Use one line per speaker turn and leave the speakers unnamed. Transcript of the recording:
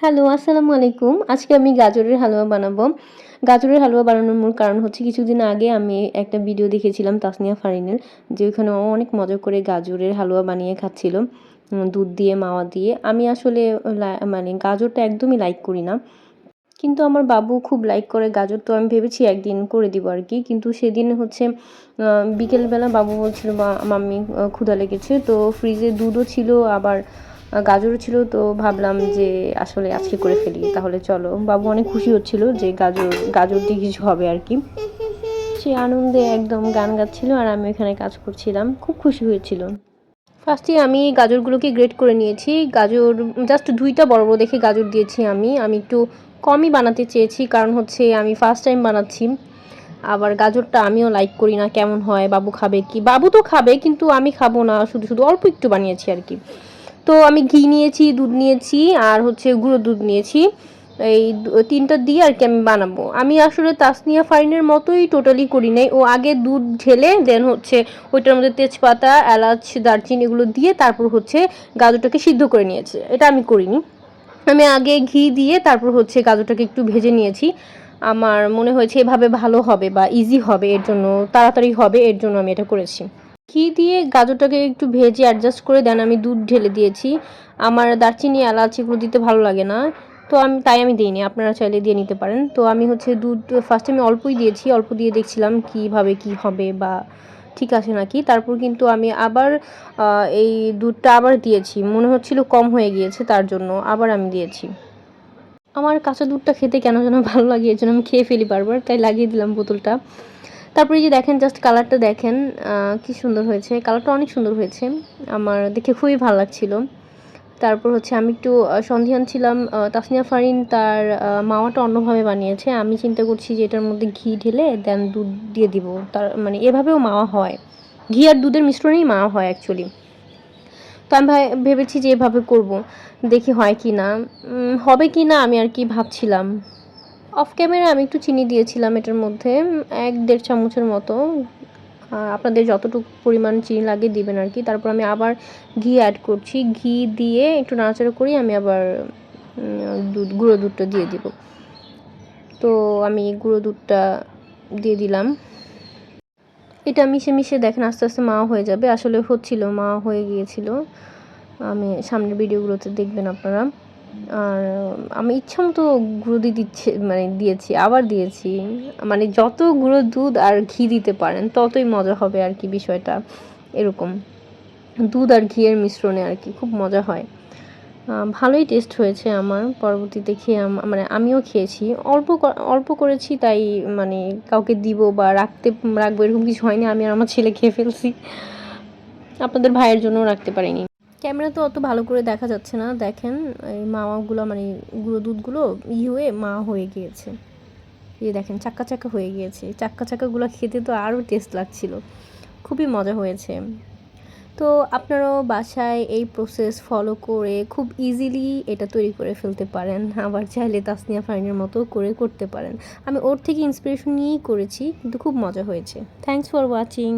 Hello, আসসালামু আলাইকুম। আজকে আমি গাজরের হালুয়া বানাবো। গাজরের হালুয়া বানানোর মূল কারণ হচ্ছে কিছুদিন আগে আমি একটা ভিডিও দেখেছিলাম তাসনিয়া ফারিনের, যে ওখানে ও অনেক মজা করে গাজরের হালুয়া বানিয়ে খাচ্ছিল দুধ দিয়ে, মাওয়া দিয়ে। আমি আসলে মানে গাজরটা একদমই লাইক করি না। কিন্তু আমার বাবু খুব লাইক করে গাজর, তো আমি ভেবেছি একদিন করে দিব আরকি। কিন্তু সেদিন হচ্ছে বিকেলবেলা বাবু বলছিল, মাম্মি ক্ষুধা লেগেছে। তো ফ্রিজে দুধও ছিল, আবার গাজরও ছিল। তো ভাবলাম যে আসলে আজকে করে ফেলি, তাহলে চলো। বাবু অনেক খুশি হচ্ছিল যে গাজর দিয়ে কিছু হবে আরকি। সে আনন্দে একদম গান গাচ্ছিল আর আমি এখানে কাজ করছিলাম। খুব খুশি হয়েছিল। ফার্স্টে আমি গাজরগুলোকে গ্রেট করে নিয়েছি। গাজর জাস্ট ২ টা বড় বড় দেখে গাজর দিয়েছি আমি। আমি একটু কমই বানাতে চেয়েছি, কারণ হচ্ছে আমি ফার্স্ট টাইম বানাচ্ছি। আবার গাজরটা আমিও লাইক করি না, কেমন হয়, বাবু খাবে কি? বাবু তো খাবে, কিন্তু আমি খাবো না, শুধু অল্প একটু বানিয়েছি আরকি। তো আমি ঘি নিয়েছি, দুধ নিয়েছি, আর হচ্ছে গুঁড়ো দুধ নিয়েছি। এই ৩টা দিয়ে আরকি আমি বানাবো। আমি আসলে তাসনিয়া ফারিনের মতোই টোটালি করি নাই। ও আগে দুধ ঢেলে দেন হচ্ছে ওইটার মধ্যে তেজপাতা, এলাচ, দারচিনি এগুলো দিয়ে তারপর হচ্ছে গাজরটাকে সিদ্ধ করে নিয়েছে। এটা আমি করিনি। আমি আগে ঘি দিয়ে তারপর হচ্ছে গাজরটাকে একটু ভেজে নিয়েছি। আমার মনে হয়েছে এভাবে ভালো হবে বা ইজি হবে, এর জন্য তাড়াতাড়ি হবে, এর জন্য আমি এটা করেছি। ঘি দিয়ে গাজরটাকে একটু ভেজে অ্যাডজাস্ট করে দেন আমি দুধ ঢেলে দিয়েছি। আমার দারচিনি, এলাচ এগুলো দিতে ভালো লাগে না, তো আমি দিইনি। আপনারা চাইলে দিয়ে নিতে পারেন। তো আমি হচ্ছে দুধ ফার্স্টে আমি অল্পই দিয়েছি, অল্প দিয়ে দেখছিলাম কীভাবে কী হবে বা ঠিক আছে নাকি। তারপর কিন্তু আমি আবার এই দুধটা আবার দিয়েছি, মনে হচ্ছিল কম হয়ে গিয়েছে, তার জন্য আবার আমি দিয়েছি। আমার কাঁচা দুধটা খেতে কেন যেন ভালো লাগে, এর জন্য আমি খেয়ে ফেলি বারবার, তাই লাগিয়ে দিলাম বোতলটা। তারপরে এই যে দেখেন, জাস্ট কালারটা দেখেন কি সুন্দর হয়েছে। কালারটা অনেক সুন্দর হয়েছে, আমার দেখে খুবই ভালো লাগছিল। তারপর হচ্ছে আমি একটু সন্দিহান ছিলাম। তাসনিয়া ফারিন তার মাওয়াটা অন্যভাবে বানিয়েছে। আমি চিন্তা করছি যে এটার মধ্যে ঘি ঢেলে দেন দুধ দিয়ে দিব, তার মানে এভাবেও মাওয়া হয়। ঘি আর দুধের মিশ্রণেই মাওয়া হয় অ্যাকচুয়ালি। তো আমি ভেবেছি যে এভাবে করব, দেখি হয় কি না। হবে কি না আমি আর কি ভাবছিলাম। অফ ক্যামেরা আমি একটু চিনি দিয়েছিলাম এটার মধ্যে, ১-১.৫ চামচের মতো। আপনাদের যতটুকু পরিমাণ চিনি লাগে দিবেন আর কি। তারপর আমি আবার ঘি অ্যাড করছি। ঘি দিয়ে একটু নাড়াচাড়া করেই আমি আবার গুঁড়ো দুধটা দিয়ে দিব। তো আমি গুঁড়ো দুধটা দিয়ে দিলাম। এটা মিশে দেখেন আস্তে আস্তে মাওয়া হয়ে যাবে। আসলে হচ্ছিল, মাওয়া হয়ে গিয়েছিল। আমি সামনের ভিডিওগুলোতে দেখবেন আপনারা। আর আমি ইচ্ছামতো গুঁড়ো দিয়েছি, আবার দিয়েছি। মানে যত গুঁড়ো দুধ আর ঘি দিতে পারেন ততই মজা হবে আর কি, বিষয়টা এরকম। দুধ আর ঘিয়ের মিশ্রণে আর কি খুব মজা হয়। ভালোই টেস্ট হয়েছে আমার। পরবর্তীতে খেয়ে মানে আমিও খেয়েছি। অল্প করেছি, তাই মানে কাউকে দিব বা রাখবো এরকম কিছু হয়নি। আমি আর আমার ছেলে খেয়ে ফেলছি। আপনাদের ভাইয়ের জন্যও রাখতে পারিনি। ক্যামেরা তো অত ভালো করে দেখা যাচ্ছে না, দেখেন এই মাওয়াগুলো মানে গুঁড়ো দুধগুলো হয়ে মাওয়া হয়ে গিয়েছে। এই দেখেন চাক্কা হয়ে গিয়েছে। চাক্কাগুলো খেতে তো আরও টেস্ট লাগছিল, খুবই মজা হয়েছে। তো আপনারাও বাসায় এই প্রসেস ফলো করে খুব ইজিলি এটা তৈরি করে ফেলতে পারেন। আবার চাইলে তাসনিয়া ফারিনের মতো করতে পারেন। আমি ওর থেকে ইন্সপিরেশন নিয়েই করেছি, কিন্তু খুব মজা হয়েছে। Thanks for watching.